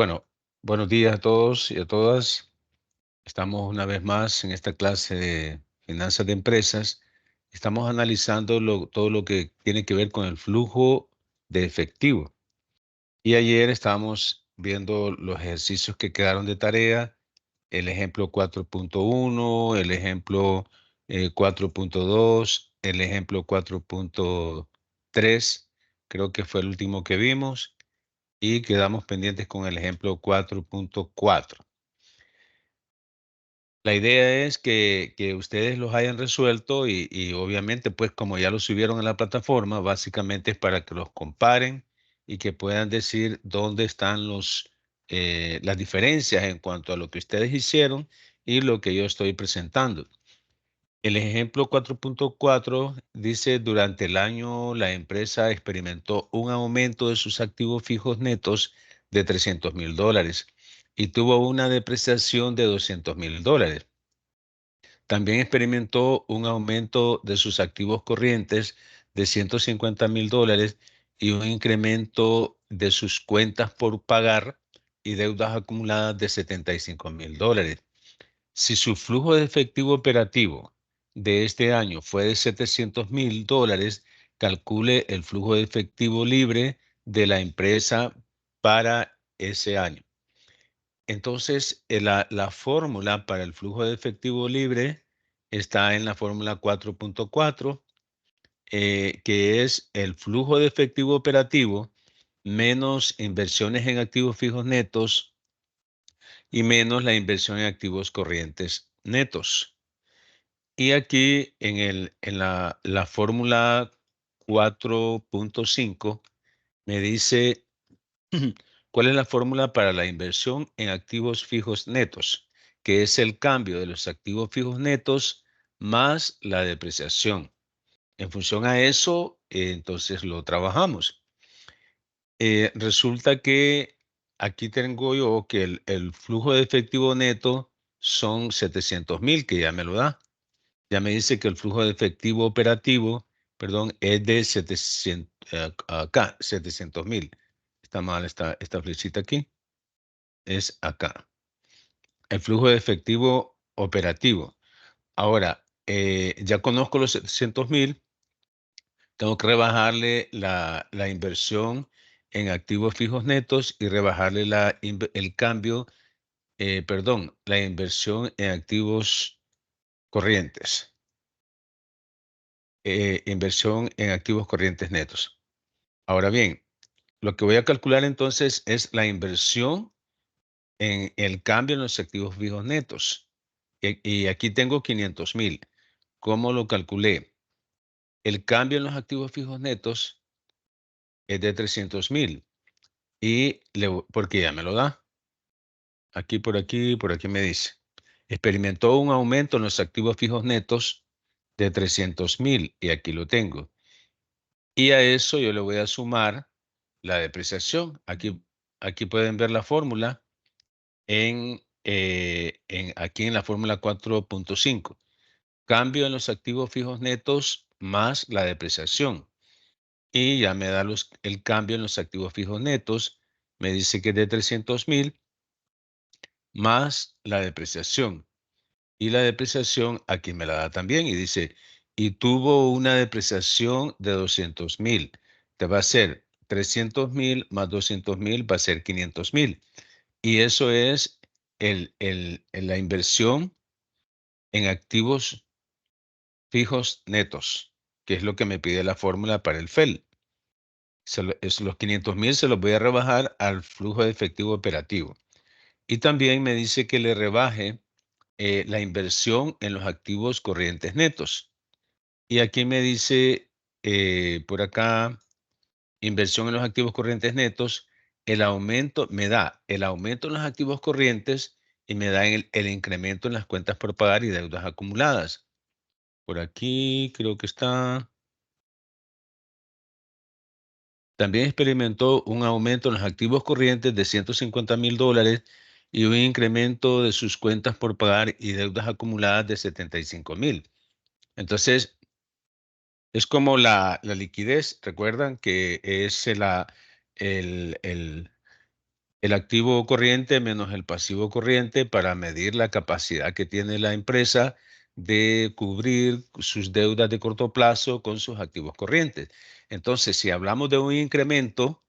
Bueno, buenos días a todos y a todas. Estamos una vez más en esta clase de finanzas de empresas. Estamos analizando todo lo que tiene que ver con el flujo de efectivo. Y ayer estábamos viendo los ejercicios que quedaron de tarea, el ejemplo 4.1, el ejemplo 4.2, el ejemplo 4.3, creo que fue el último que vimos y quedamos pendientes con el ejemplo 4.4. La idea es que ustedes los hayan resuelto y obviamente pues como ya los subieron a la plataforma, básicamente es para que los comparen y que puedan decir dónde están las diferencias en cuanto a lo que ustedes hicieron y lo que yo estoy presentando. El ejemplo 4.4 dice, durante el año la empresa experimentó un aumento de sus activos fijos netos de $300,000 y tuvo una depreciación de $200,000. También experimentó un aumento de sus activos corrientes de $150,000 y un incremento de sus cuentas por pagar y deudas acumuladas de $75,000. Si su flujo de efectivo operativo de este año fue de $700,000, calcule el flujo de efectivo libre de la empresa para ese año. Entonces, la fórmula para el flujo de efectivo libre está en la fórmula 4.4, que es el flujo de efectivo operativo menos inversiones en activos fijos netos y menos la inversión en activos corrientes netos. Y aquí en la fórmula 4.5 me dice cuál es la fórmula para la inversión en activos fijos netos, que es el cambio de los activos fijos netos más la depreciación. En función a eso, entonces lo trabajamos. Resulta que aquí tengo yo que el flujo de efectivo neto son 700,000, que ya me lo da. Ya me dice que el flujo de efectivo operativo, perdón, es de 700, acá, 700,000. Está mal esta flechita aquí. Es acá. El flujo de efectivo operativo. Ahora, ya conozco los 700,000. Tengo que rebajarle la inversión en activos fijos netos y rebajarle el cambio, perdón, la inversión en activos corrientes. Inversión en activos corrientes netos. Ahora bien, lo que voy a calcular entonces es la inversión en el cambio en los activos fijos netos. Y aquí tengo 500,000. ¿Cómo lo calculé? El cambio en los activos fijos netos es de 300,000 porque ya me lo da. Por aquí me dice. Experimentó un aumento en los activos fijos netos de 300,000 y aquí lo tengo. Y a eso yo le voy a sumar la depreciación. Aquí pueden ver la fórmula aquí en la fórmula 4.5. Cambio en los activos fijos netos más la depreciación. Y ya me da el cambio en los activos fijos netos. Me dice que es de 300,000 más la depreciación. Y la depreciación aquí me la da también y dice, y tuvo una depreciación de 200,000. Te va a ser 300,000 más 200,000 va a ser 500,000. Y eso es la inversión en activos fijos netos, que es lo que me pide la fórmula para el FEL. Los 500,000 se los voy a rebajar al flujo de efectivo operativo. Y también me dice que le rebaje la inversión en los activos corrientes netos. Y aquí me dice, por acá, inversión en los activos corrientes netos, me da el aumento en los activos corrientes y me da el incremento en las cuentas por pagar y deudas acumuladas. Por aquí creo que está. También experimentó un aumento en los activos corrientes de $150,000 y un incremento de sus cuentas por pagar y deudas acumuladas de $75,000. Entonces, es como la liquidez. Recuerdan que es el el activo corriente menos el pasivo corriente para medir la capacidad que tiene la empresa de cubrir sus deudas de corto plazo con sus activos corrientes. Entonces, si hablamos de un incremento,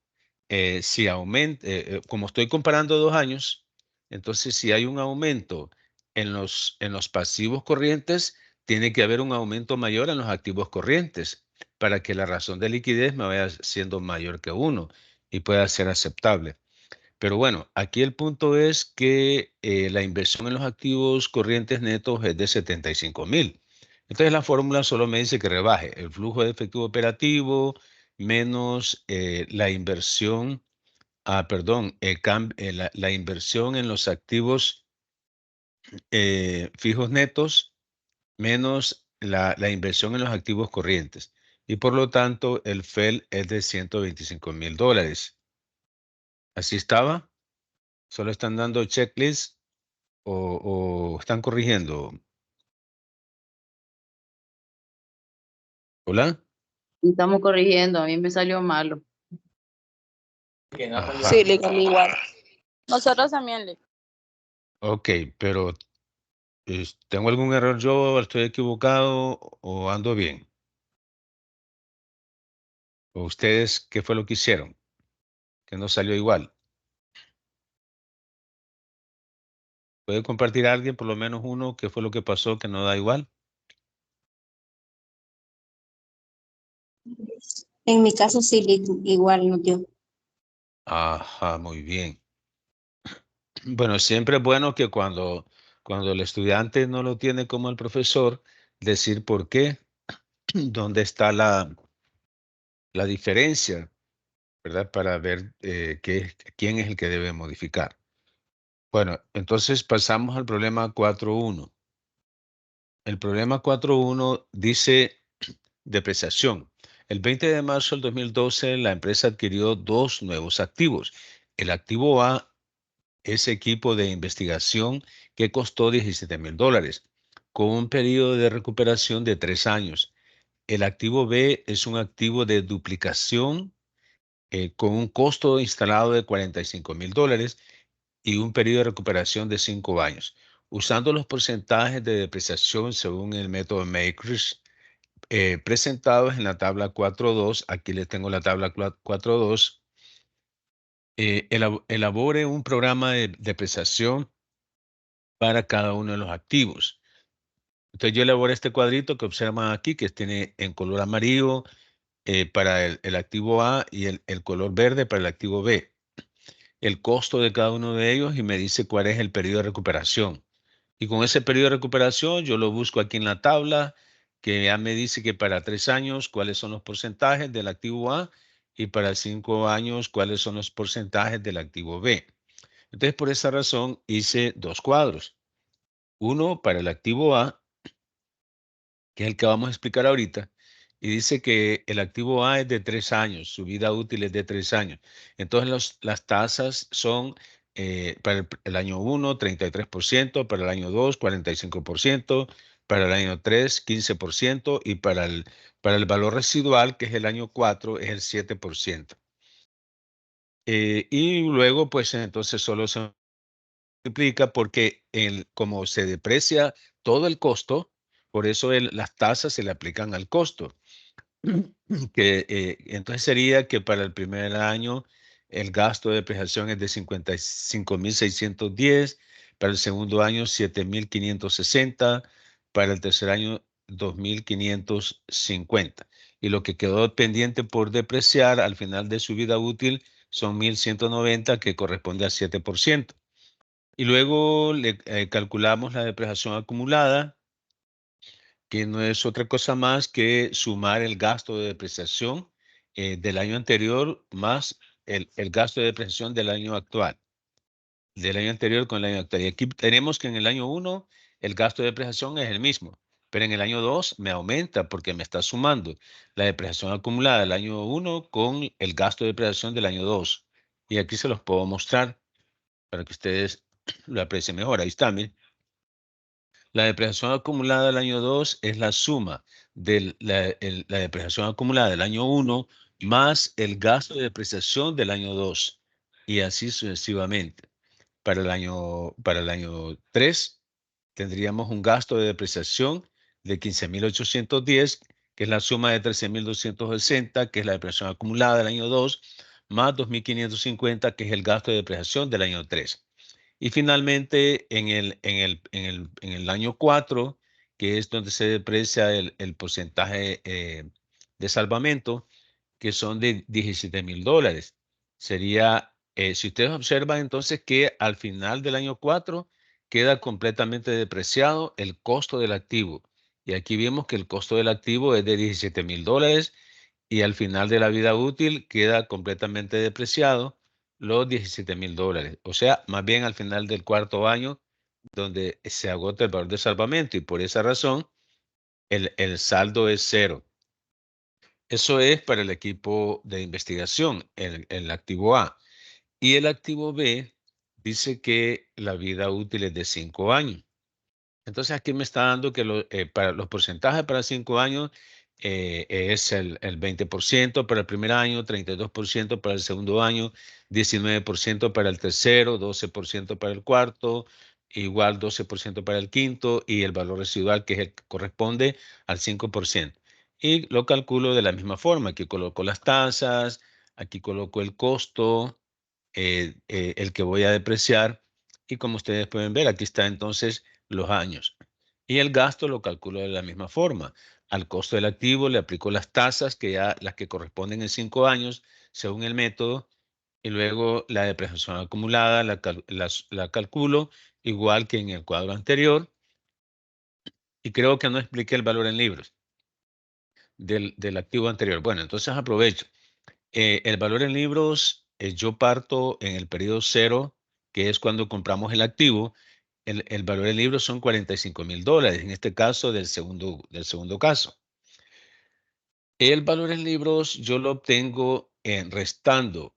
si aumenta, como estoy comparando 2 años, entonces si hay un aumento en los pasivos corrientes, tiene que haber un aumento mayor en los activos corrientes para que la razón de liquidez me vaya siendo mayor que 1 y pueda ser aceptable. Pero bueno, aquí el punto es que la inversión en los activos corrientes netos es de 75,000. Entonces la fórmula solo me dice que rebaje el flujo de efectivo operativo menos la inversión, perdón, la inversión en los activos fijos netos menos la inversión en los activos corrientes. Y por lo tanto, el FEL es de $125,000. Así estaba. Solo están dando checklist o están corrigiendo. ¿Hola? Estamos corrigiendo, a mí me salió malo. Ajá. Sí, igual. Nosotros también, Lick. Ok, pero ¿tengo algún error yo? ¿Estoy equivocado o ando bien? ¿O ustedes qué fue lo que hicieron? Que no salió igual. ¿Puede compartir a alguien, por lo menos uno, qué fue lo que pasó que no da igual? En mi caso sí, igual no dio. Ajá, muy bien. Bueno, siempre es bueno que cuando el estudiante no lo tiene como el profesor, decir por qué, dónde está la diferencia, ¿verdad? Para ver quién es el que debe modificar. Bueno, entonces pasamos al problema 4.1. El problema 4.1 dice depreciación. El 20 de marzo del 2012, la empresa adquirió 2 nuevos activos. El activo A es equipo de investigación que costó $17,000, con un periodo de recuperación de 3 años. El activo B es un activo de duplicación con un costo instalado de $45,000 y un periodo de recuperación de 5 años. Usando los porcentajes de depreciación según el método Makers presentados en la tabla 4.2, aquí les tengo la tabla 4.2, elabore un programa de depreciación para cada uno de los activos. Entonces yo elaboré este cuadrito que observan aquí, que tiene en color amarillo para el activo A y el color verde para el activo B. El costo de cada uno de ellos y me dice cuál es el periodo de recuperación. Y con ese periodo de recuperación yo lo busco aquí en la tabla, que ya me dice que para 3 años cuáles son los porcentajes del activo A y para 5 años cuáles son los porcentajes del activo B. Entonces por esa razón hice 2 cuadros. Uno para el activo A, que es el que vamos a explicar ahorita, y dice que el activo A es de 3 años, su vida útil es de 3 años. Entonces las tasas son para el año 1, 33%, para el año 2, 45%, para el año 3, 15%, y para el valor residual, que es el año 4, es el 7%. Y luego, pues entonces solo se multiplica porque como se deprecia todo el costo, por eso las tasas se le aplican al costo. Entonces sería que para el primer año el gasto de depreciación es de 55,610, para el segundo año 7,560, para el tercer año 2,550. Y lo que quedó pendiente por depreciar al final de su vida útil son 1,190, que corresponde al 7%. Y luego le calculamos la depreciación acumulada, que no es otra cosa más que sumar el gasto de depreciación del año anterior más el gasto de depreciación del año actual, del año anterior con el año actual. Y aquí tenemos que en el año 1 el gasto de depreciación es el mismo, pero en el año 2 me aumenta porque me está sumando la depreciación acumulada del año 1 con el gasto de depreciación del año 2. Y aquí se los puedo mostrar para que ustedes lo aprecien mejor. Ahí está, miren. La depreciación acumulada del año 2 es la suma de la depreciación acumulada del año 1 más el gasto de depreciación del año 2. y así sucesivamente. Para el año 3 tendríamos un gasto de depreciación de 15.810, que es la suma de 13.260, que es la depreciación acumulada del año 2, más 2.550, que es el gasto de depreciación del año 3. Y finalmente, en el año 4, que es donde se deprecia el porcentaje de salvamento, que son de $17,000. Sería, si ustedes observan entonces que al final del año 4 queda completamente depreciado el costo del activo. Y aquí vemos que el costo del activo es de $17,000 y al final de la vida útil queda completamente depreciado los $17,000. O sea, más bien al final del cuarto año donde se agota el valor de salvamento y por esa razón el saldo es cero. Eso es para el equipo de investigación, el activo A. Y el activo B dice que la vida útil es de 5 años. Entonces aquí me está dando que para los porcentajes para 5 años es el 20% para el primer año, 32% para el segundo año, 19% para el tercero, 12% para el cuarto, igual 12% para el quinto y el valor residual que es el que corresponde al 5%. Y lo calculo de la misma forma. Aquí coloco las tasas, aquí coloco el costo, el que voy a depreciar y como ustedes pueden ver, aquí está entonces los años. Y el gasto lo calculo de la misma forma. Al costo del activo le aplico las tasas, las que corresponden en 5 años, según el método, y luego la depreciación acumulada la calculo igual que en el cuadro anterior. Y creo que no expliqué el valor en libros del activo anterior. Bueno, entonces aprovecho. El valor en libros, yo parto en el periodo 0, que es cuando compramos el activo. El valor en libros son $45,000, en este caso del segundo caso. El valor en libros yo lo obtengo restando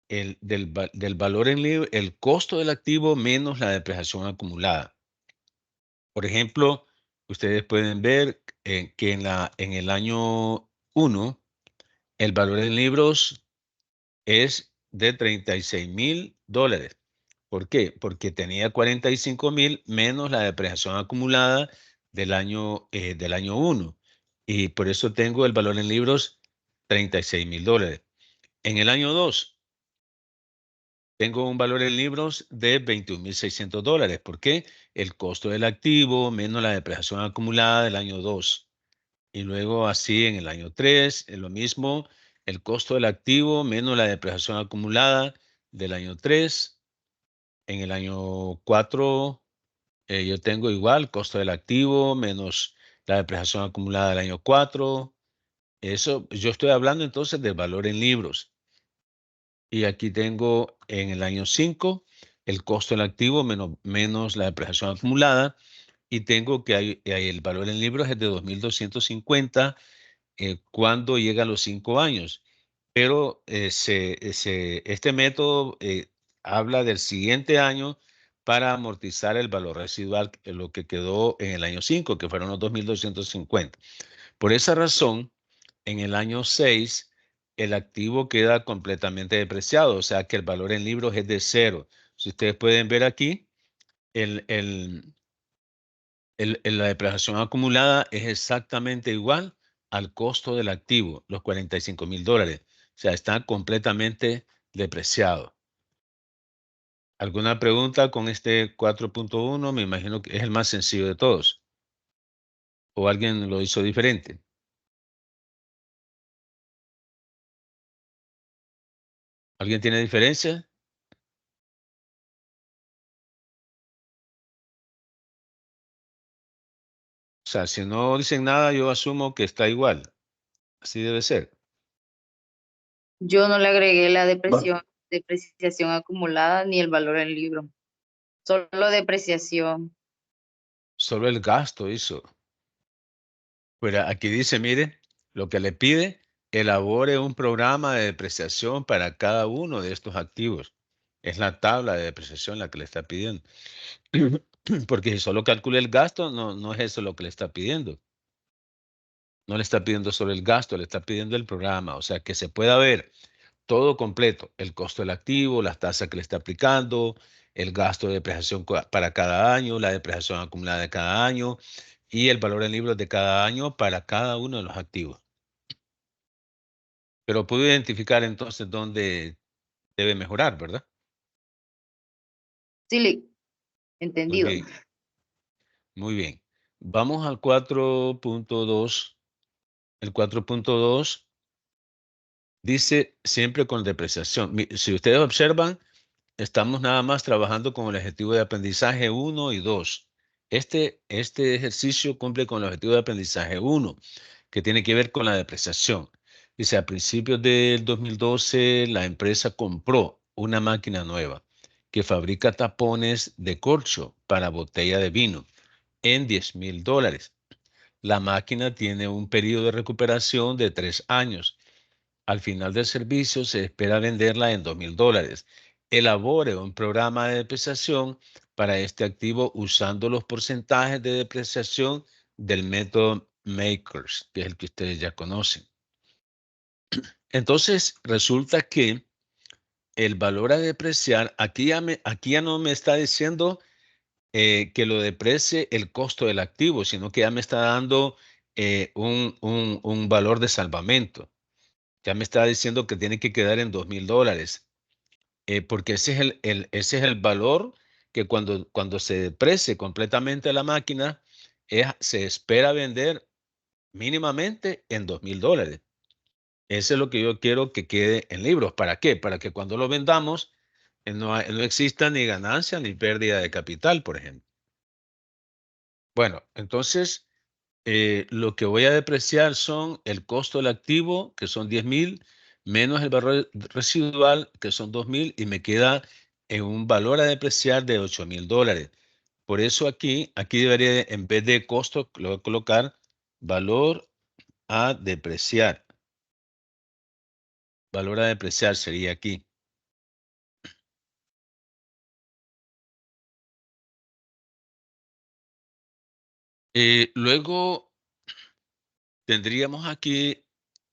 del valor en libros, el costo del activo menos la depreciación acumulada. Por ejemplo, ustedes pueden ver que en el año 1, el valor en libros es de $36,000. ¿Por qué? Porque tenía 45,000 menos la depreciación acumulada del año 1. Y por eso tengo el valor en libros $36,000. En el año 2, tengo un valor en libros de $21,600. ¿Por qué? El costo del activo menos la depreciación acumulada del año 2. Y luego así en el año 3, es lo mismo, el costo del activo menos la depreciación acumulada del año 3. En el año 4 yo tengo igual costo del activo menos la depreciación acumulada del año 4. Eso, yo estoy hablando entonces del valor en libros. Y aquí tengo en el año 5 el costo del activo menos la depreciación acumulada. Y tengo que hay el valor en libros es de 2.250 cuando llega a los 5 años. Pero este método habla del siguiente año para amortizar el valor residual, lo que quedó en el año 5, que fueron los 2.250. Por esa razón, en el año 6, el activo queda completamente depreciado, o sea que el valor en libros es de 0. Si ustedes pueden ver aquí, la depreciación acumulada es exactamente igual al costo del activo, los $45,000. O sea, está completamente depreciado. ¿Alguna pregunta con este 4.1? Me imagino que es el más sencillo de todos. ¿O alguien lo hizo diferente? ¿Alguien tiene diferencia? O sea, si no dicen nada, yo asumo que está igual. Así debe ser. Yo no le agregué la depreciación acumulada ni el valor en libro. Solo depreciación. Solo el gasto hizo. Pero aquí dice, mire, lo que le pide, elabore un programa de depreciación para cada uno de estos activos. Es la tabla de depreciación la que le está pidiendo. Porque si solo calcula el gasto, no es eso lo que le está pidiendo. No le está pidiendo solo el gasto, le está pidiendo el programa. O sea, que se pueda ver todo completo, el costo del activo, las tasas que le está aplicando, el gasto de depreciación para cada año, la depreciación acumulada de cada año y el valor en libros de cada año para cada uno de los activos. Pero puedo identificar entonces dónde debe mejorar, ¿verdad? Sí, Lick. Muy Entendido. bien. Muy bien. Vamos al 4.2. El 4.2 dice siempre con depreciación. Si ustedes observan, estamos nada más trabajando con el objetivo de aprendizaje 1 y 2. Este ejercicio cumple con el objetivo de aprendizaje 1, que tiene que ver con la depreciación. Dice, a principios del 2012, la empresa compró una máquina nueva que fabrica tapones de corcho para botella de vino en $10,000. La máquina tiene un periodo de recuperación de 3 años. Al final del servicio se espera venderla en $2,000. Elabore un programa de depreciación para este activo usando los porcentajes de depreciación del método Makers, que es el que ustedes ya conocen. Entonces, resulta que el valor a depreciar, aquí ya no me está diciendo que lo deprecie el costo del activo, sino que ya me está dando un valor de salvamento. Ya me está diciendo que tiene que quedar en $2,000, porque ese es el valor que cuando se deprecie completamente la máquina, se espera vender mínimamente en $2,000. Eso es lo que yo quiero que quede en libros. ¿Para qué? Para que cuando lo vendamos no exista ni ganancia ni pérdida de capital, por ejemplo. Bueno, entonces lo que voy a depreciar son el costo del activo, que son 10,000, menos el valor residual, que son 2,000, y me queda en un valor a depreciar de $8,000. Por eso aquí debería, en vez de costo, lo voy a colocar valor a depreciar. Valor a depreciar sería aquí. Luego tendríamos aquí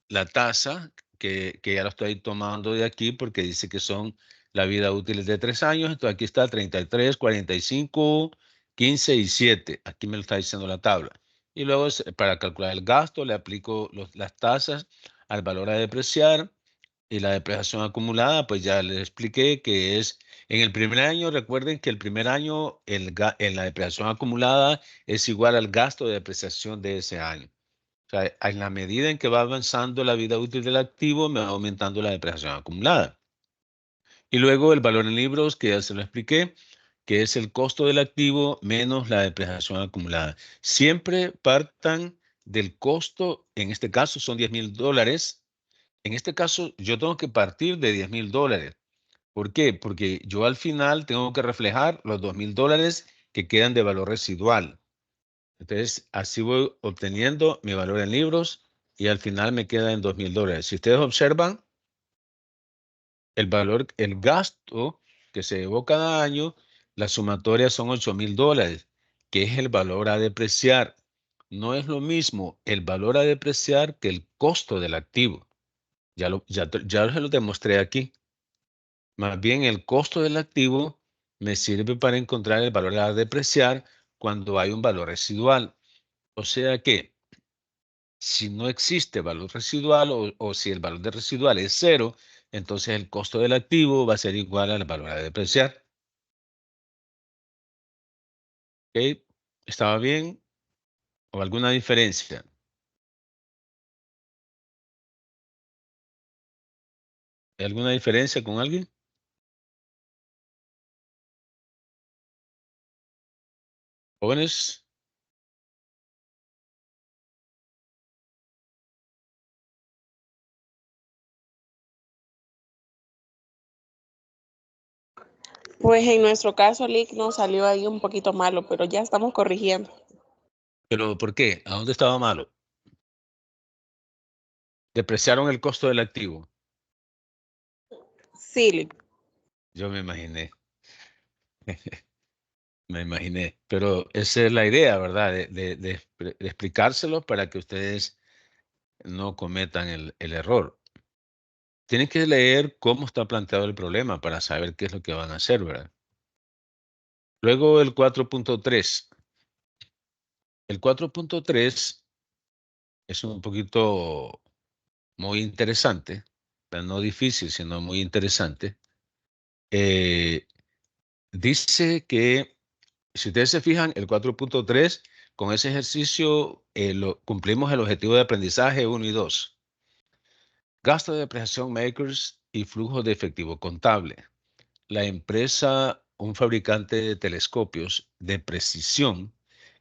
la tasa, que ya lo estoy tomando de aquí porque dice que son la vida útil de 3 años. Entonces aquí está 33, 45, 15 y 7. Aquí me lo está diciendo la tabla. Y luego para calcular el gasto le aplico las tasas al valor a depreciar y la depreciación acumulada, pues ya les expliqué que es en el primer año. Recuerden que el primer año en la depreciación acumulada es igual al gasto de depreciación de ese año. O sea, en la medida en que va avanzando la vida útil del activo, me va aumentando la depreciación acumulada. Y luego el valor en libros, que ya se lo expliqué, que es el costo del activo menos la depreciación acumulada. Siempre partan del costo, en este caso son $10,000. En este caso, yo tengo que partir de $10,000. ¿Por qué? Porque yo al final tengo que reflejar los $2,000 que quedan de valor residual. Entonces, así voy obteniendo mi valor en libros y al final me queda en $2,000. Si ustedes observan, el gasto que se llevó cada año, la sumatoria son $8,000, que es el valor a depreciar. No es lo mismo el valor a depreciar que el costo del activo. Ya se lo demostré aquí. Más bien, el costo del activo me sirve para encontrar el valor a depreciar cuando hay un valor residual. O sea que si no existe valor residual o si el valor de residual es 0, entonces el costo del activo va a ser igual al valor a depreciar. ¿Ok? ¿Estaba bien? ¿O alguna diferencia? ¿Hay alguna diferencia con alguien? ¿Jóvenes? Pues en nuestro caso, Lick nos salió ahí un poquito malo, pero ya estamos corrigiendo. ¿Pero por qué? ¿A dónde estaba malo? Depreciaron el costo del activo. Sí, Lick. Yo me imaginé. Me imaginé. Pero esa es la idea, ¿verdad? De explicárselo para que ustedes no cometan el error. tienen que leer cómo está planteado el problema para saber qué es lo que van a hacer, ¿verdad? Luego el 4.3. El 4.3 es un poquito muy interesante, pero no difícil, sino muy interesante. Dice que, si ustedes se fijan, el 4.3, con ese ejercicio cumplimos el objetivo de aprendizaje 1 y 2. Gasto de depreciación makers y flujo de efectivo contable. La empresa, un fabricante de telescopios de precisión,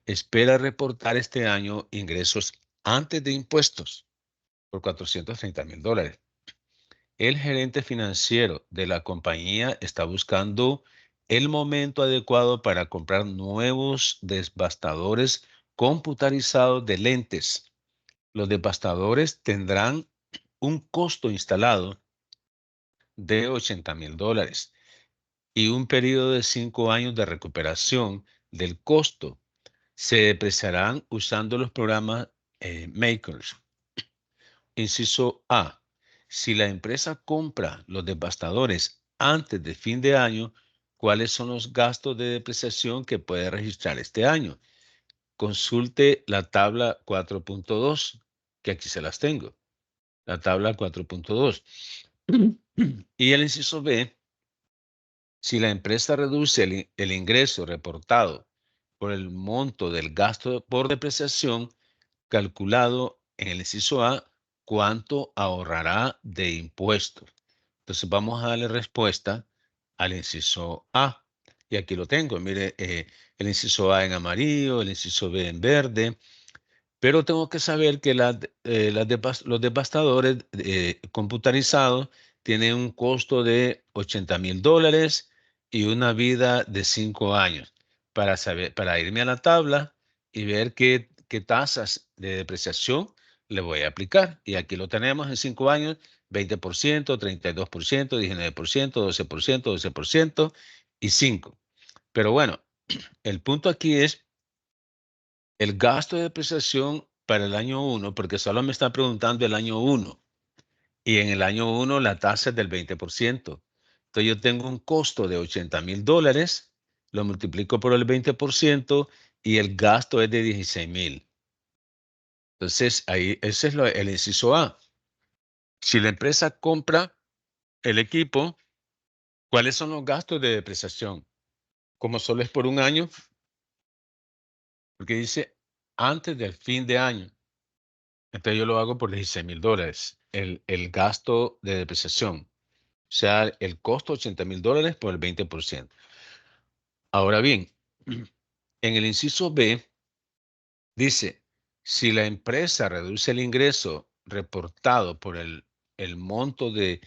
espera reportar este año ingresos antes de impuestos por $430,000. El gerente financiero de la compañía está buscando el momento adecuado para comprar nuevos devastadores computarizados de lentes. Los devastadores tendrán un costo instalado de $80,000 y un periodo de 5 años de recuperación del costo. Se depreciarán usando los programas Makers. Inciso A. Si la empresa compra los devastadores antes de fin de año, ¿cuáles son los gastos de depreciación que puede registrar este año? Consulte la tabla 4.2, que aquí se las tengo. La tabla 4.2. Y el inciso B. Si la empresa reduce el ingreso reportado por el monto del gasto por depreciación calculado en el inciso A, ¿cuánto ahorrará de impuestos? Entonces vamos a darle respuesta al inciso A. Y aquí lo tengo. Mire, el inciso A en amarillo, el inciso B en verde. Pero tengo que saber que los devastadores computarizados tienen un costo de $80,000 y una vida de 5 años. Para irme a la tabla y ver qué tasas de depreciación le voy a aplicar. Y aquí lo tenemos en 5 años: 20%, 32%, 19%, 12%, 12% y 5%. Pero bueno, el punto aquí es el gasto de depreciación para el año 1, porque solo me está preguntando el año 1. Y en el año 1 la tasa es del 20%. Entonces yo tengo un costo de $80,000, lo multiplico por el 20% y el gasto es de $16,000. Entonces ahí ese es el inciso A. Si la empresa compra el equipo, ¿cuáles son los gastos de depreciación? Como solo es por un año, porque dice antes del fin de año. Entonces yo lo hago por $16,000, el gasto de depreciación. O sea, el costo $80,000 por el 20%. Ahora bien, en el inciso B dice, si la empresa reduce el ingreso reportado por el monto del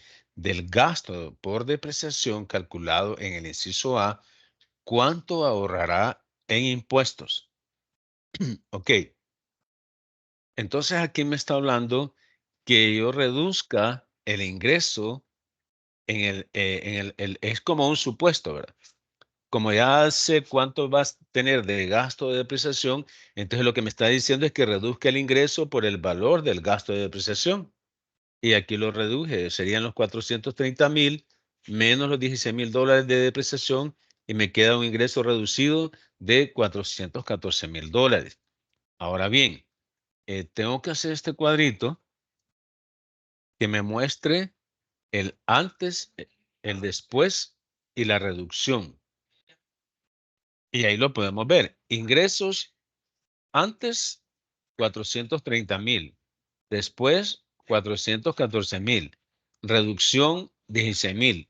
gasto por depreciación calculado en el inciso A, ¿cuánto ahorrará en impuestos? Ok. Entonces aquí me está hablando que yo reduzca el ingreso es como un supuesto, ¿verdad? Como ya sé cuánto vas a tener de gasto de depreciación, entonces lo que me está diciendo es que reduzca el ingreso por el valor del gasto de depreciación. Y aquí lo reduje, serían los $430,000 menos los $16,000 de depreciación y me queda un ingreso reducido de $414,000. Ahora bien, tengo que hacer este cuadrito que me muestre el antes, el después y la reducción. Y ahí lo podemos ver. Ingresos antes, 430,000. Después, 414,000. Reducción, 16,000.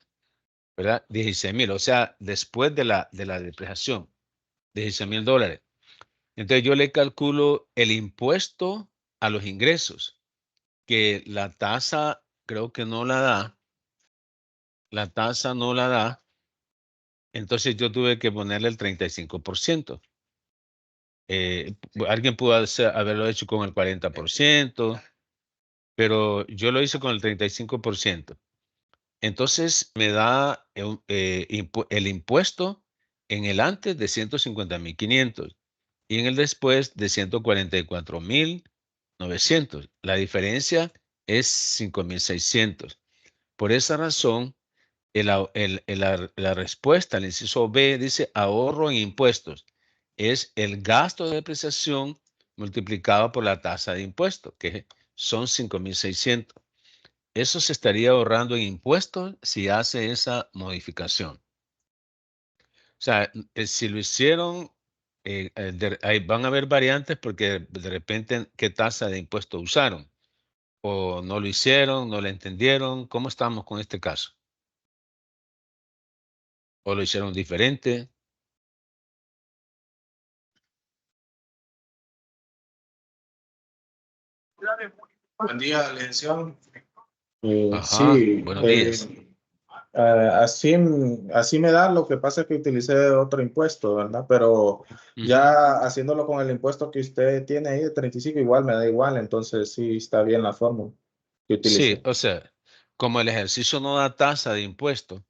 ¿Verdad? 16,000. O sea, después de la depreciación, $16,000. Entonces yo le calculo el impuesto a los ingresos, que la tasa creo que no la da. La tasa no la da. Entonces yo tuve que ponerle el 35%. Alguien pudo haberlo hecho con el 40%, pero yo lo hice con el 35%. Entonces me da el impuesto en el antes de 150,500 y en el después de 144,900. La diferencia es 5,600. Por esa razón, la respuesta al inciso B dice ahorro en impuestos. Es el gasto de depreciación multiplicado por la tasa de impuesto, que son 5.600. Eso se estaría ahorrando en impuestos si hace esa modificación. O sea, si lo hicieron, ahí van a haber variantes porque de repente qué tasa de impuesto usaron. O no lo hicieron, no lo entendieron. ¿Cómo estamos con este caso? ¿O lo hicieron diferente? Buen día, licenciado. Ajá, Sí, buenos días. así, así me da, lo que pasa es que utilicé otro impuesto, ¿verdad? Pero Ujú. ya haciéndolo con el impuesto que usted tiene ahí de 35, igual me da igual, entonces sí está bien la fórmula que Sí, utilicé. o sea, como el ejercicio no da tasa de impuesto,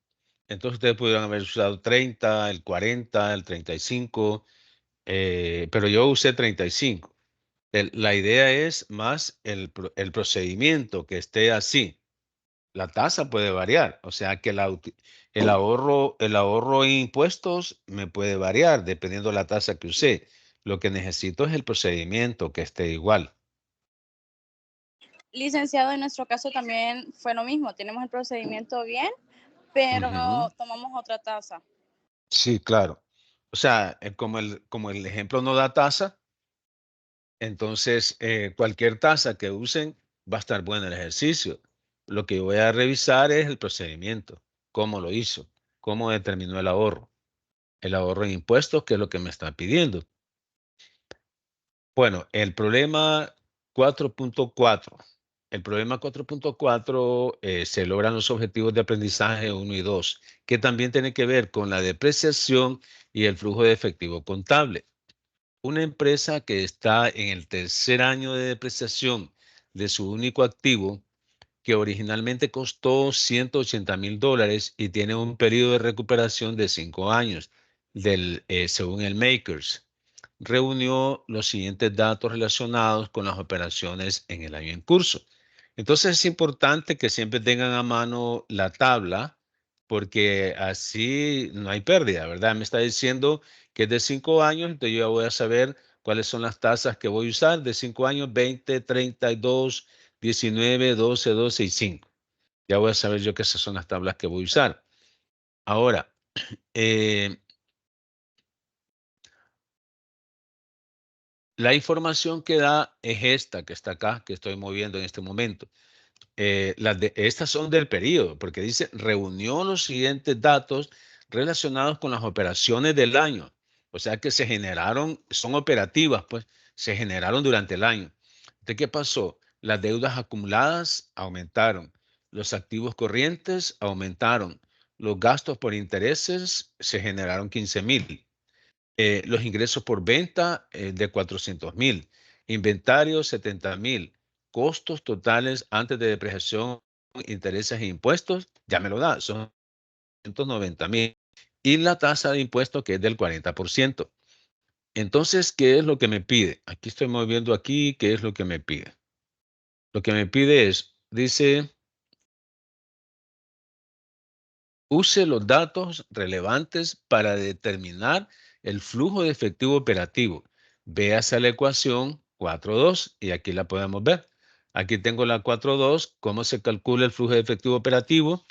entonces ustedes pudieran haber usado 30, el 40, el 35, pero yo usé 35. La idea es más el procedimiento que esté así. La tasa puede variar, o sea que el ahorro en impuestos me puede variar dependiendo de la tasa que use. Lo que necesito es el procedimiento que esté igual. Licenciado, en nuestro caso también fue lo mismo. Tenemos el procedimiento bien, pero Ujú. tomamos otra tasa. Sí, claro. O sea, como el ejemplo no da tasa, entonces cualquier tasa que usen va a estar buena el ejercicio. Lo que yo voy a revisar es el procedimiento, cómo lo hizo, cómo determinó el ahorro en impuestos, que es lo que me está pidiendo. Bueno, el problema 4.4. El problema 4.4 se logran los objetivos de aprendizaje 1 y 2, que también tiene que ver con la depreciación y el flujo de efectivo contable. Una empresa que está en el tercer año de depreciación de su único activo, que originalmente costó $180,000 y tiene un periodo de recuperación de 5 años, según el Makers, reunió los siguientes datos relacionados con las operaciones en el año en curso. Entonces es importante que siempre tengan a mano la tabla porque así no hay pérdida, ¿verdad? Me está diciendo que es de 5 años, entonces yo ya voy a saber cuáles son las tasas que voy a usar de 5 años: 20, 32, 19, 12, 12 y 5. Ya voy a saber yo que esas son las tablas que voy a usar. Ahora, la información que da es esta que está acá, que estoy moviendo en este momento. Estas son del periodo, porque dice reunió los siguientes datos relacionados con las operaciones del año. O sea que se generaron, son operativas, pues, se generaron durante el año. ¿De qué pasó? Las deudas acumuladas aumentaron, los activos corrientes aumentaron, los gastos por intereses se generaron 15,000. Los ingresos por venta de 400,000, inventario 70,000, costos totales antes de depreciación, intereses e impuestos, ya me lo da, son 190,000. Y la tasa de impuesto que es del 40%. Entonces, ¿qué es lo que me pide? Aquí estoy moviendo aquí, ¿qué es lo que me pide? Lo que me pide es, dice, use los datos relevantes para determinar el flujo de efectivo operativo. Véase la ecuación 4.2 y aquí la podemos ver. Aquí tengo la 4.2, cómo se calcula el flujo de efectivo operativo,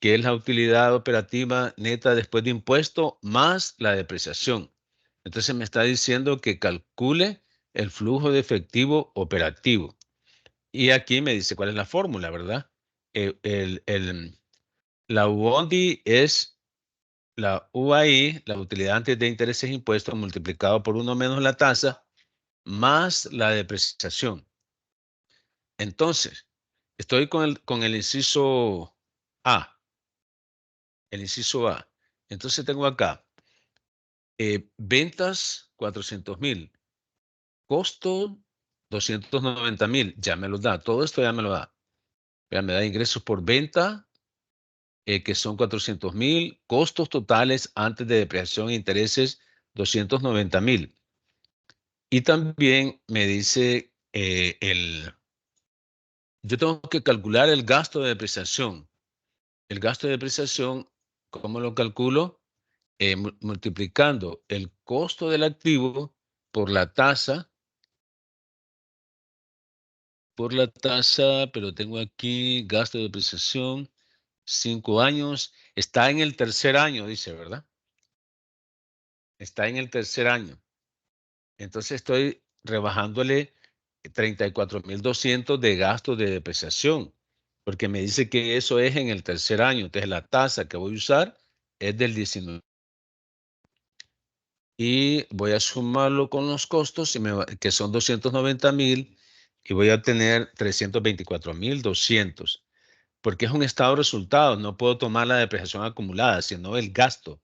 que es la utilidad operativa neta después de impuesto más la depreciación. Entonces me está diciendo que calcule el flujo de efectivo operativo. Y aquí me dice cuál es la fórmula, ¿verdad? La UONDI es la UAI, la utilidad antes de intereses e impuestos, multiplicado por 1 menos la tasa, más la depreciación. Entonces, estoy con el inciso A. El inciso A. Entonces tengo acá ventas 400,000, costo 290,000, ya me lo da, todo esto ya me lo da. Ya me da ingresos por venta, que son 400,000, costos totales antes de depreciación e intereses 290,000. Y también me dice yo tengo que calcular el gasto de depreciación. El gasto de depreciación, ¿cómo lo calculo? Multiplicando el costo del activo por la tasa, pero tengo aquí gasto de depreciación, 5 años. Está en el tercer año, dice, ¿verdad? Está en el tercer año. Entonces estoy rebajándole 34,200 de gasto de depreciación, porque me dice que eso es en el tercer año. Entonces la tasa que voy a usar es del 19. Y voy a sumarlo con los costos, que son 290,000, y voy a tener 324,200, porque es un estado de resultados. No puedo tomar la depreciación acumulada, sino el gasto.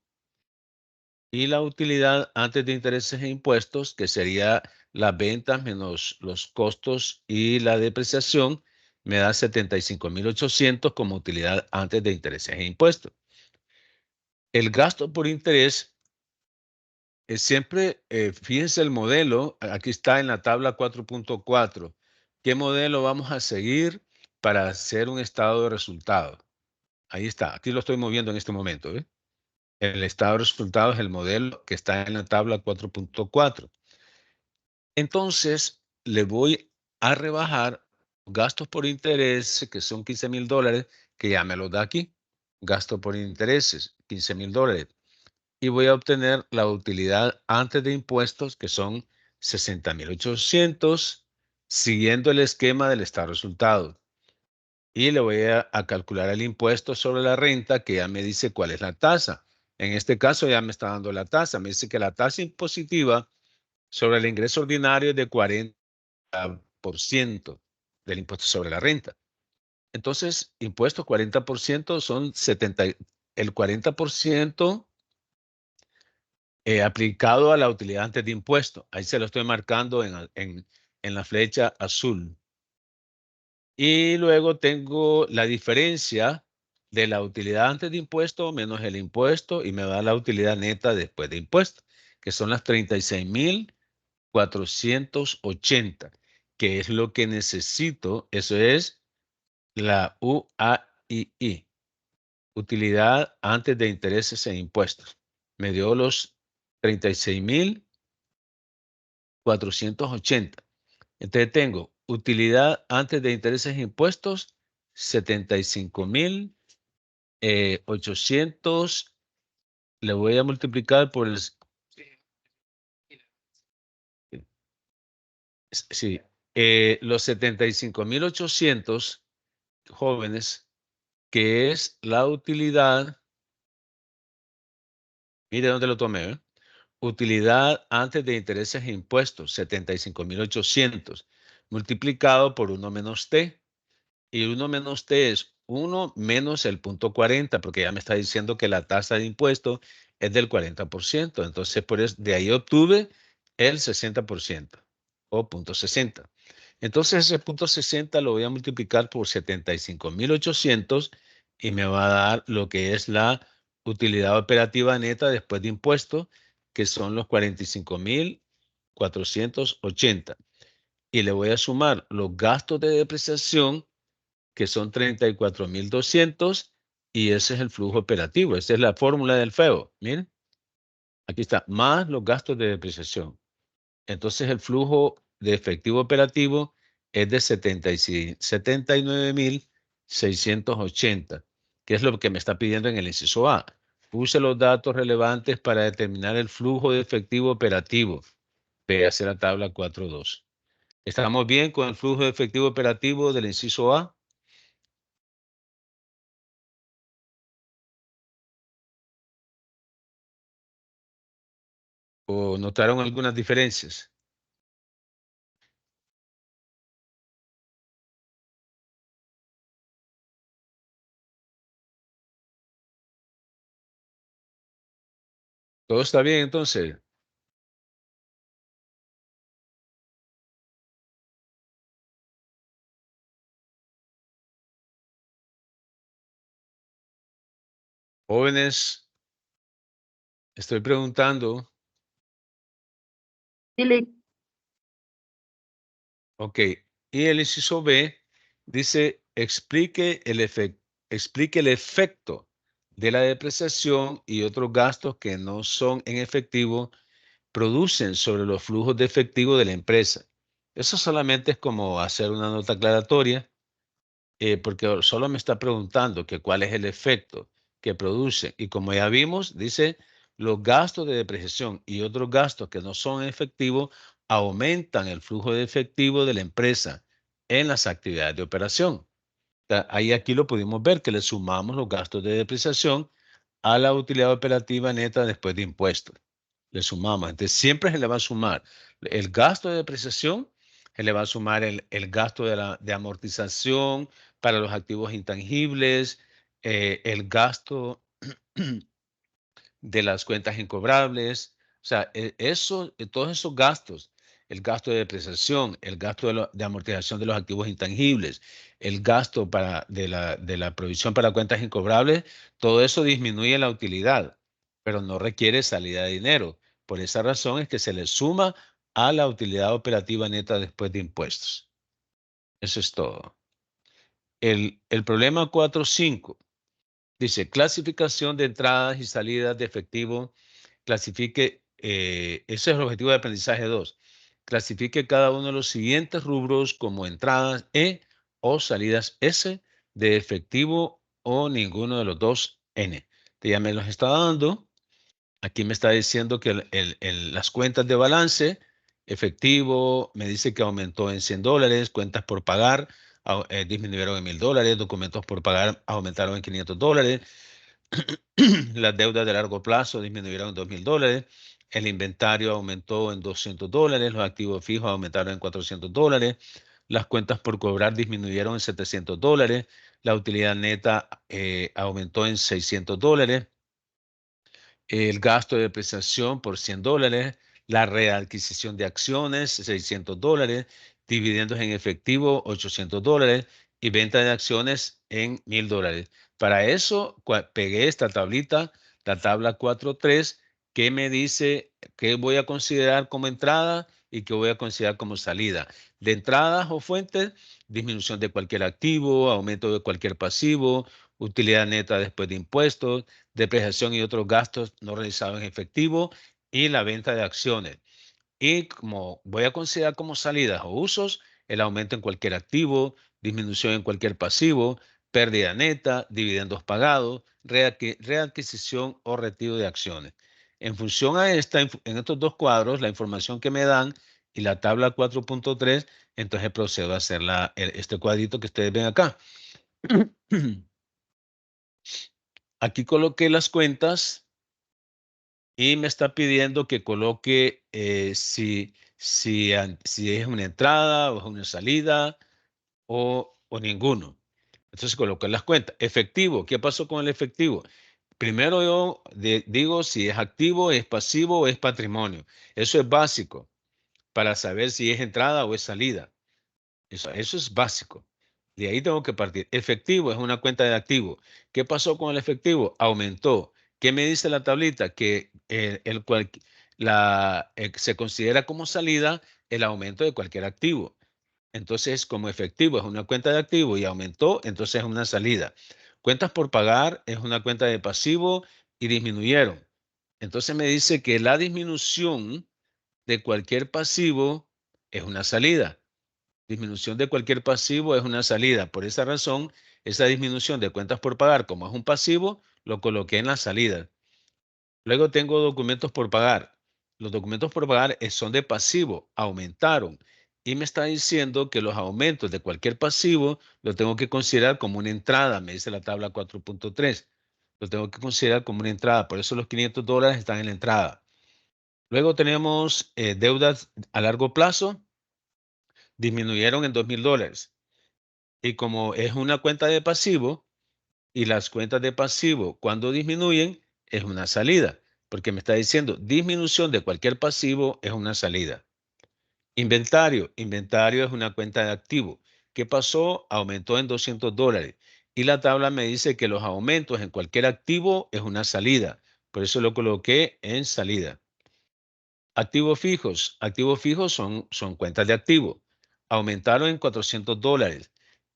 Y la utilidad antes de intereses e impuestos, que sería las ventas menos los costos y la depreciación, me da 75,800 como utilidad antes de intereses e impuestos. El gasto por interés es siempre, fíjense el modelo, aquí está en la tabla 4.4. ¿Qué modelo vamos a seguir para hacer un estado de resultados? Ahí está, aquí lo estoy moviendo en este momento, ¿eh? El estado de resultados es el modelo que está en la tabla 4.4. Entonces, le voy a rebajar gastos por interés, que son $15,000, que ya me lo da aquí. Gasto por intereses, $15,000. Y voy a obtener la utilidad antes de impuestos, que son 60,800, siguiendo el esquema del estado de resultados. Y le voy a calcular el impuesto sobre la renta, que ya me dice cuál es la tasa. En este caso ya me está dando la tasa. Me dice que la tasa impositiva sobre el ingreso ordinario es de 40% del impuesto sobre la renta. Entonces, impuestos 40% son 70, el 40% aplicado a la utilidad antes de impuesto. Ahí se lo estoy marcando en la flecha azul. Y luego tengo la diferencia de la utilidad antes de impuesto menos el impuesto, y me da la utilidad neta después de impuesto, que son las 36,480, que es lo que necesito. Eso es la UAII, utilidad antes de intereses e impuestos. Me dio los 36,480. Entonces tengo utilidad antes de intereses e impuestos, 75,800. Le voy a multiplicar por el... Sí, los 75,800 jóvenes, que es la utilidad. Mire dónde lo tomé, ¿eh? Utilidad antes de intereses e impuestos, 75,800, multiplicado por 1 menos T. Y 1 menos T es 1 menos el punto 40, porque ya me está diciendo que la tasa de impuesto es del 40%. Entonces, por eso, de ahí obtuve el 60% o punto 60. Entonces, ese punto 60 lo voy a multiplicar por 75,800 y me va a dar lo que es la utilidad operativa neta después de impuestos, que son los 45,480. Y le voy a sumar los gastos de depreciación, que son 34,200, y ese es el flujo operativo. Esa es la fórmula del FEO. Miren, aquí está, más los gastos de depreciación. Entonces el flujo de efectivo operativo es de 79,680, que es lo que me está pidiendo en el inciso A. Puse los datos relevantes para determinar el flujo de efectivo operativo. Véase la tabla 4.2. ¿Estamos bien con el flujo de efectivo operativo del inciso A? ¿O notaron algunas diferencias? ¿Todo está bien entonces? Jóvenes, estoy preguntando. Sí, Lick. Ok. Y el inciso B dice, explique el efecto. explique el efecto de la depreciación y otros gastos que no son en efectivo producen sobre los flujos de efectivo de la empresa. Eso solamente es como hacer una nota aclaratoria, porque solo me está preguntando que cuál es el efecto que produce. Y como ya vimos, dice, los gastos de depreciación y otros gastos que no son en efectivo aumentan el flujo de efectivo de la empresa en las actividades de operación. Ahí aquí lo pudimos ver, que le sumamos los gastos de depreciación a la utilidad operativa neta después de impuestos. Le sumamos. Entonces, siempre se le va a sumar el gasto de depreciación, se le va a sumar el gasto de amortización para los activos intangibles, el gasto de las cuentas incobrables. O sea, todos esos gastos, el gasto de depreciación, el gasto de amortización de los activos intangibles, el gasto de la provisión para cuentas incobrables, todo eso disminuye la utilidad, pero no requiere salida de dinero. Por esa razón es que se le suma a la utilidad operativa neta después de impuestos. Eso es todo. El problema 4.5 dice clasificación de entradas y salidas de efectivo. Clasifique, ese es el objetivo de aprendizaje 2. Clasifique cada uno de los siguientes rubros como entradas E o salidas S de efectivo o ninguno de los dos N. Ya me los está dando. Aquí me está diciendo que las cuentas de balance, efectivo, me dice que aumentó en $100, cuentas por pagar disminuyeron en $1,000, documentos por pagar aumentaron en $500, las deudas de largo plazo disminuyeron en $2,000, el inventario aumentó en $200, los activos fijos aumentaron en $400, las cuentas por cobrar disminuyeron en $700, la utilidad neta aumentó en $600, el gasto de depreciación por $100, la readquisición de acciones, $600, dividendos en efectivo, $800 y venta de acciones en $1,000. Para eso pegué esta tablita, la tabla 4.3, que me dice qué voy a considerar como entrada y qué voy a considerar como salida. De entradas o fuentes, disminución de cualquier activo, aumento de cualquier pasivo, utilidad neta después de impuestos, depreciación y otros gastos no realizados en efectivo y la venta de acciones. Y como voy a considerar como salidas o usos, el aumento en cualquier activo, disminución en cualquier pasivo, pérdida neta, dividendos pagados, readquisición o retiro de acciones. En función a en estos dos cuadros, la información que me dan y la tabla 4.3, entonces procedo a hacer este cuadrito que ustedes ven acá. Aquí coloqué las cuentas y me está pidiendo que coloque si es una entrada o es una salida o ninguno. Entonces coloqué las cuentas. Efectivo, ¿qué pasó con el efectivo? Primero yo digo si es activo, es pasivo o es patrimonio. Eso es básico para saber si es entrada o es salida. Eso es básico. De ahí tengo que partir. Efectivo es una cuenta de activo. ¿Qué pasó con el efectivo? Aumentó. ¿Qué me dice la tablita? Que se considera como salida el aumento de cualquier activo. Entonces, como efectivo es una cuenta de activo y aumentó, entonces es una salida. Cuentas por pagar es una cuenta de pasivo y disminuyeron. Entonces me dice que la disminución de cualquier pasivo es una salida. Disminución de cualquier pasivo es una salida. Por esa razón, esa disminución de cuentas por pagar, como es un pasivo, lo coloqué en la salida. Luego tengo documentos por pagar. Los documentos por pagar son de pasivo, aumentaron. Y me está diciendo que los aumentos de cualquier pasivo lo tengo que considerar como una entrada, me dice la tabla 4.3. Lo tengo que considerar como una entrada. Por eso los $500 están en la entrada. Luego tenemos deudas a largo plazo. Disminuyeron en $2,000. Y como es una cuenta de pasivo, y las cuentas de pasivo cuando disminuyen es una salida, porque me está diciendo disminución de cualquier pasivo es una salida. Inventario. Inventario es una cuenta de activo. ¿Qué pasó? Aumentó en $200. Y la tabla me dice que los aumentos en cualquier activo es una salida. Por eso lo coloqué en salida. Activos fijos. Activos fijos son cuentas de activo. Aumentaron en $400.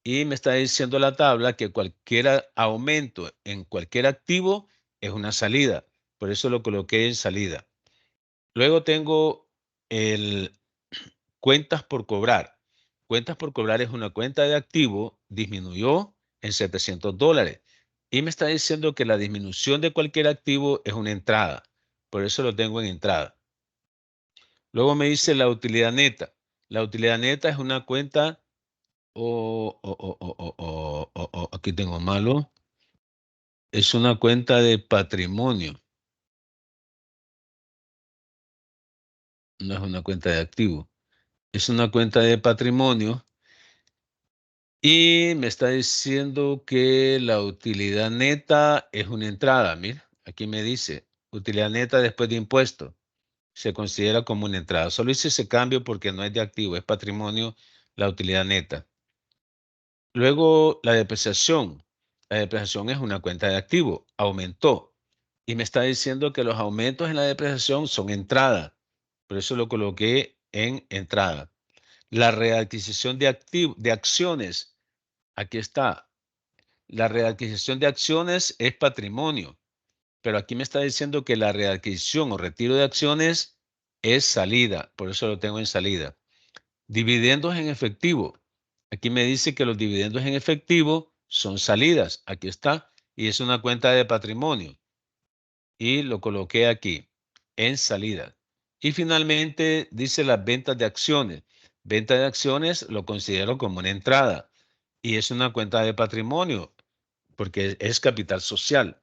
Y me está diciendo la tabla que cualquier aumento en cualquier activo es una salida. Por eso lo coloqué en salida. Luego tengo el cuentas por cobrar. Cuentas por cobrar es una cuenta de activo, disminuyó en $700. Y me está diciendo que la disminución de cualquier activo es una entrada. Por eso lo tengo en entrada. Luego me dice la utilidad neta. La utilidad neta es una cuenta, aquí tengo malo. Es una cuenta de patrimonio. No es una cuenta de activo. Es una cuenta de patrimonio. Y me está diciendo que la utilidad neta es una entrada. Mira, aquí me dice, utilidad neta después de impuesto. Se considera como una entrada. Solo hice ese cambio porque no es de activo, es patrimonio, la utilidad neta. Luego, la depreciación. La depreciación es una cuenta de activo. Aumentó. Y me está diciendo que los aumentos en la depreciación son entrada. Por eso lo coloqué en entrada. La readquisición de acciones. Aquí está. La readquisición de acciones es patrimonio, pero aquí me está diciendo que la readquisición o retiro de acciones es salida, por eso lo tengo en salida. Dividendos en efectivo. Aquí me dice que los dividendos en efectivo son salidas. Aquí está. Y es una cuenta de patrimonio. Y lo coloqué aquí, en salida. Y finalmente dice las ventas de acciones. Venta de acciones lo considero como una entrada. Y es una cuenta de patrimonio porque es capital social.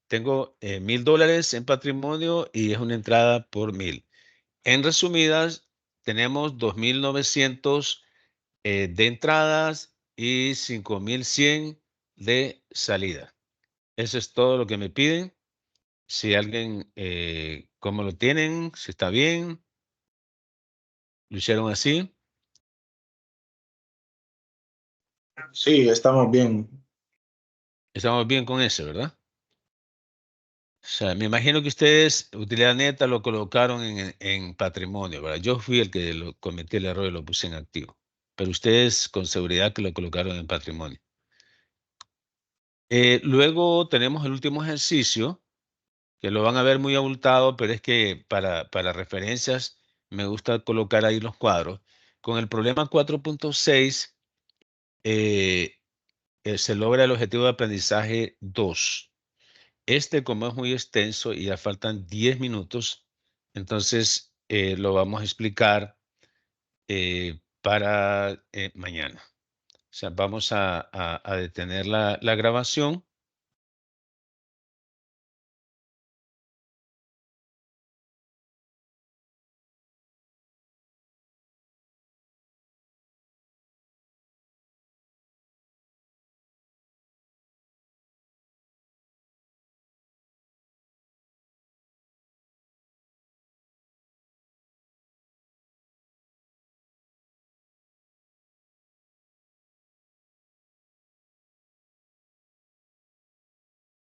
Tengo $1,000 en patrimonio y es una entrada por 1,000. En resumidas, tenemos 2,900 de entradas y 5,100 de salida. Eso es todo lo que me piden. Si alguien, ¿cómo lo tienen? Si está bien. ¿Lo hicieron así? Sí, estamos bien. Estamos bien con eso, ¿verdad? O sea, me imagino que ustedes, utilidad neta, lo colocaron en patrimonio, ¿verdad? Yo fui el que cometí el error y lo puse en activo. Pero ustedes con seguridad que lo colocaron en patrimonio. Luego tenemos el último ejercicio, que lo van a ver muy abultado, pero es que para referencias me gusta colocar ahí los cuadros. Con el problema 4.6 se logra el objetivo de aprendizaje 2. Este, como es muy extenso y ya faltan 10 minutos, entonces lo vamos a explicar para mañana. O sea, vamos a detener la grabación